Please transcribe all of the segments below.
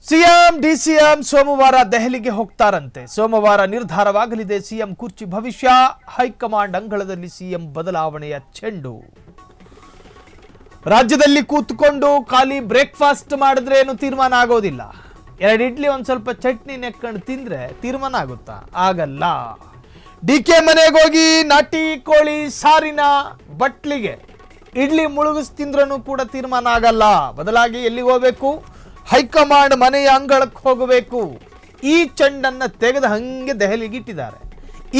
CM DCM ಸೋಮವಾರ ದೆಹಲಿಗೆ ಹೋಗ್ತಾರಂತೆ. ಸೋಮವಾರ ನಿರ್ಧಾರವಾಗಲಿದೆ ಸಿಎಂ ಕುರ್ಚಿ ಭವಿಷ್ಯ. ಹೈಕಮಾಂಡ್ ಅಂಗಳದಲ್ಲಿ ಸಿಎಂ ಬದಲಾವಣೆಯ ಚೆಂಡು. ರಾಜ್ಯದಲ್ಲಿ ಕೂತ್ಕೊಂಡು ಖಾಲಿ ಬ್ರೇಕ್ಫಾಸ್ಟ್ ಮಾಡಿದ್ರೆ ಏನು ತೀರ್ಮಾನ ಆಗೋದಿಲ್ಲ. 2 ಇಡ್ಲಿ ಒಂದ್ ಸ್ವಲ್ಪ ಚಟ್ನಿ ನೆಕ್ಕೊಂಡು ತಿಂದ್ರೆ ತೀರ್ಮಾನ ಆಗುತ್ತಾ? ಆಗಲ್ಲ. ಡಿಕೆ ಮನೆಗೆ ಹೋಗಿ ನಾಟಿ ಕೋಳಿ ಸಾರಿನ ಬಟ್ಲಿಗೆ ಇಡ್ಲಿ ಮುಳುಗಿಸ್ ತಿಂದ್ರೂ ಕೂಡ ತೀರ್ಮಾನ ಆಗಲ್ಲ. ಬದಲಾಗಿ ಎಲ್ಲಿಗೆ ಹೋಗಬೇಕು? ಹೈಕಮಾಂಡ್ ಮನೆಯ ಅಂಗಳಕ್ಕೆ ಹೋಗಬೇಕು. ಈ ಚೆಂಡನ್ನು ತೆಗೆದು ಹಂಗೆ ದೆಹಲಿಗೆ ಇಟ್ಟಿದ್ದಾರೆ.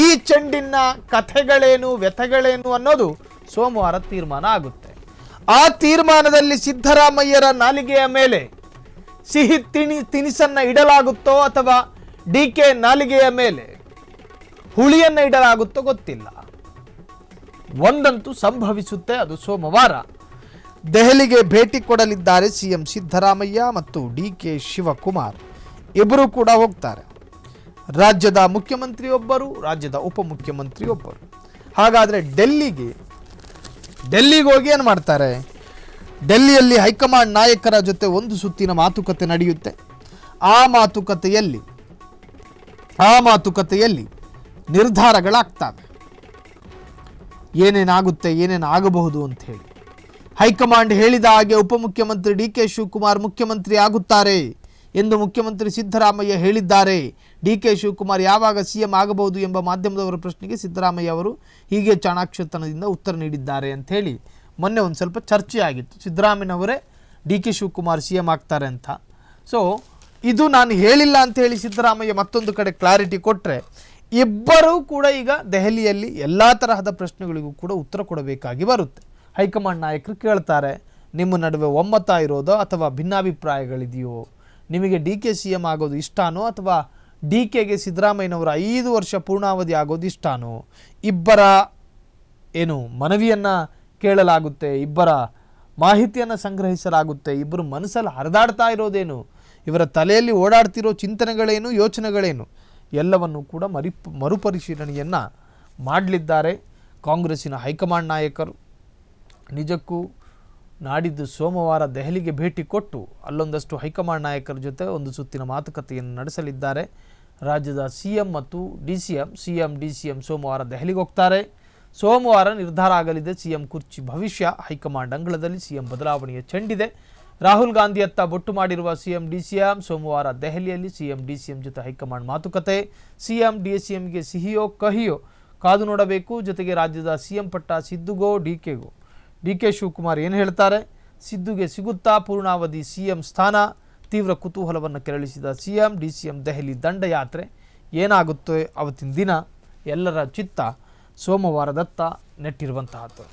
ಈ ಚೆಂಡಿನ ಕಥೆಗಳೇನು ವ್ಯಥೆಗಳೇನು ಅನ್ನೋದು ಸೋಮವಾರ ತೀರ್ಮಾನ ಆಗುತ್ತೆ. ಆ ತೀರ್ಮಾನದಲ್ಲಿ ಸಿದ್ದರಾಮಯ್ಯರ ನಾಲಿಗೆಯ ಮೇಲೆ ಸಿಹಿ ತಿನಿಸನ್ನ ಇಡಲಾಗುತ್ತೋ ಅಥವಾ ಡಿಕೆ ನಾಲಿಗೆಯ ಮೇಲೆ ಹುಳಿಯನ್ನ ಇಡಲಾಗುತ್ತೋ ಗೊತ್ತಿಲ್ಲ. ಒಂದಂತೂ ಸಂಭವಿಸುತ್ತೆ, ಅದು ಸೋಮವಾರ. ದೆಹಲಿಗೆ ಭೇಟಿ ಕೊಡಲಿದ್ದಾರೆ ಸಿಎಂ ಸಿದ್ದರಾಮಯ್ಯ ಮತ್ತು ಡಿಕೆ ಶಿವಕುಮಾರ್. ಇಬ್ಬರು ಕೂಡ ಹೋಗ್ತಾರೆ. ರಾಜ್ಯದ ಮುಖ್ಯಮಂತ್ರಿ ಒಬ್ಬರು, ರಾಜ್ಯದ ಉಪಮುಖ್ಯಮಂತ್ರಿ ಒಬ್ಬರು. ಹಾಗಾದರೆ ಡೆಲ್ಲಿಗೆ ಹೋಗಿ ಏನು ಮಾಡ್ತಾರೆ? ಡೆಲ್ಲಿಯಲ್ಲಿ ಹೈಕಮಾಂಡ್ ನಾಯಕರ ಜೊತೆ ಒಂದು ಸುತ್ತಿನ ಮಾತುಕತೆ ನಡೆಯುತ್ತೆ. ಆ ಮಾತುಕತೆಯಲ್ಲಿ ನಿರ್ಧಾರಗಳಾಗ್ತವೆ. ಏನೇನಾಗುತ್ತೆ, ಏನೇನಾಗಬಹುದು ಅಂತ ಹೇಳಿ. ಹೈಕಮಾಂಡ್ ಹೇಳಿದ ಹಾಗೆ ಉಪಮುಖ್ಯಮಂತ್ರಿ ಡಿಕೆ ಶಿವಕುಮಾರ್ ಮುಖ್ಯಮಂತ್ರಿ ಆಗುತ್ತಾರೆ ಎಂದು ಮುಖ್ಯಮಂತ್ರಿ ಸಿದ್ದರಾಮಯ್ಯ ಹೇಳಿದ್ದಾರೆ. ಡಿಕೆ ಶಿವಕುಮಾರ್ ಯಾವಾಗ ಸಿಎಂ ಆಗಬಹುದು ಎಂಬ ಮಾಧ್ಯಮದವರ ಪ್ರಶ್ನೆಗೆ ಸಿದ್ದರಾಮಯ್ಯ ಅವರು ಹೀಗೆ ಚಾಣಾಕ್ಷತನದಿಂದ ಉತ್ತರ ನೀಡಿದ್ದಾರೆ ಅಂತ ಹೇಳಿ ಮೊನ್ನೆ ಒಂದು ಸ್ವಲ್ಪ ಚರ್ಚೆ ಆಗಿತ್ತು. ಸಿದ್ದರಾಮಯ್ಯನವರೇ ಡಿಕೆ ಶಿವಕುಮಾರ್ ಸಿಎಂ ಆಗ್ತಾರೆ ಅಂತ. ಸೊ ಇದು ನಾನು ಹೇಳಿಲ್ಲ ಅಂತ ಹೇಳಿ ಸಿದ್ದರಾಮಯ್ಯ ಮತ್ತೊಂದು ಕಡೆ ಕ್ಲಾರಿಟಿ ಕೊಟ್ಟರೆ, ಇಬ್ಬರೂ ಕೂಡ ಈಗ ದೆಹಲಿಯಲ್ಲಿ ಎಲ್ಲ ತರಹದ ಪ್ರಶ್ನೆಗಳಿಗೂ ಕೂಡ ಉತ್ತರ ಕೊಡಬೇಕಾಗಿ ಬರುತ್ತೆ. ಹೈಕಮಾಂಡ್ ನಾಯಕರು ಕೇಳ್ತಾರೆ, ನಿಮ್ಮ ನಡುವೆ ಒಮ್ಮತ ಇರೋದೋ ಅಥವಾ ಭಿನ್ನಾಭಿಪ್ರಾಯಗಳಿದೆಯೋ? ನಿಮಗೆ ಡಿ ಕೆ ಸಿ ಎಂ ಆಗೋದು ಇಷ್ಟನೋ ಅಥವಾ ಡಿ ಕೆಗೆ ಸಿದ್ದರಾಮಯ್ಯನವರ 5 ವರ್ಷ ಪೂರ್ಣಾವಧಿ ಆಗೋದು ಇಷ್ಟನೋ? ಇಬ್ಬರ ಮನವಿಯನ್ನು ಕೇಳಲಾಗುತ್ತೆ, ಇಬ್ಬರ ಮಾಹಿತಿಯನ್ನು ಸಂಗ್ರಹಿಸಲಾಗುತ್ತೆ. ಇಬ್ಬರು ಮನಸ್ಸಲ್ಲಿ ಹರಿದಾಡ್ತಾ ಇರೋದೇನು, ಇವರ ತಲೆಯಲ್ಲಿ ಓಡಾಡ್ತಿರೋ ಚಿಂತನೆಗಳೇನು, ಯೋಚನೆಗಳೇನು, ಎಲ್ಲವನ್ನು ಕೂಡ ಮರುಪರಿಶೀಲನೆಯನ್ನು ಮಾಡಲಿದ್ದಾರೆ ಕಾಂಗ್ರೆಸ್ಸಿನ ಹೈಕಮಾಂಡ್ ನಾಯಕರು. ನಿಜಕ್ಕೂ ನಾಡಿದ್ದು ಸೋಮವಾರ ದೆಹಲಿಗೆ ಭೇಟಿ ಕೊಟ್ಟು ಅಲ್ಲೊಂದಷ್ಟು ಹೈಕಮಾಂಡ್ ನಾಯಕರ ಜೊತೆ ಒಂದು ಸುತ್ತಿನ ಮಾತುಕತೆಯನ್ನು ನಡೆಸಲಿದ್ದಾರೆ. ರಾಜ್ಯದ ಸಿಎಂ ಮತ್ತು ಸಿಎಂ ಡಿಸಿಎಂ ಸೋಮವಾರ ದೆಹಲಿಗೆ ಹೋಗ್ತಾರೆ. ಸೋಮವಾರ ನಿರ್ಧಾರ ಆಗಲಿದೆ ಸಿಎಂ ಕುರ್ಚಿ ಭವಿಷ್ಯ. ಹೈಕಮಾಂಡ್ ಅಂಗಳದಲ್ಲಿ ಸಿಎಂ ಬದಲಾವಣೆಯ ಚೆಂಡಿದೆ. ರಾಹುಲ್ ಗಾಂಧಿಯತ್ತ ಬೊಟ್ಟು ಮಾಡಿರುವ ಸಿಎಂ ಡಿಸಿಎಂ ಸೋಮವಾರ ದೆಹಲಿಯಲ್ಲಿ ಸಿಎಂ ಡಿಸಿಎಂ ಜೊತೆ ಹೈಕಮಾಂಡ್ ಮಾತುಕತೆ. ಸಿಎಂ ಡಿಸಿಎಂಗೆ ಸಿಹಿಯೋ ಕಹಿಯೋ ಕಾದು ನೋಡಬೇಕು. ಜೊತೆಗೆ ರಾಜ್ಯದ ಸಿಎಂ ಪಟ್ಟ ಸಿದ್ದುಗೋ ಡಿಕೆಗೋ? ಡಿಕೆ ಶಿವಕುಮಾರ್ ಏನು ಹೇಳ್ತಾರೆ? ಸಿದ್ದುಗೆ ಸಿಗುತ್ತಾ ಪೂರ್ಣಾವಧಿ ಸಿಎಂ ಸ್ಥಾನ? ತೀವ್ರ ಕುತೂಹಲವನ್ನು ಕೆರಳಿಸಿದ ಸಿಎಂ ಡಿಸಿಎಂ ದೆಹಲಿ ದಂಡಯಾತ್ರೆ ಏನಾಗುತ್ತೋ ಅವತ್ತಿನ ದಿನ ಎಲ್ಲರ ಚಿತ್ತ ಸೋಮವಾರದತ್ತ ನೆಟ್ಟಿರುವಂತಹದ್ದು.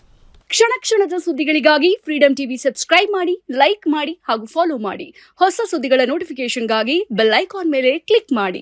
ಕ್ಷಣ ಕ್ಷಣದ ಸುದ್ದಿಗಳಿಗಾಗಿ ಫ್ರೀಡಂ ಟಿವಿ ಸಬ್ಸ್ಕ್ರೈಬ್ ಮಾಡಿ, ಲೈಕ್ ಮಾಡಿ ಹಾಗೂ ಫಾಲೋ ಮಾಡಿ. ಹೊಸ ಸುದ್ದಿಗಳ ನೋಟಿಫಿಕೇಶನ್ಗಾಗಿ ಬೆಲ್ ಐಕಾನ್ ಮೇಲೆ ಕ್ಲಿಕ್ ಮಾಡಿ.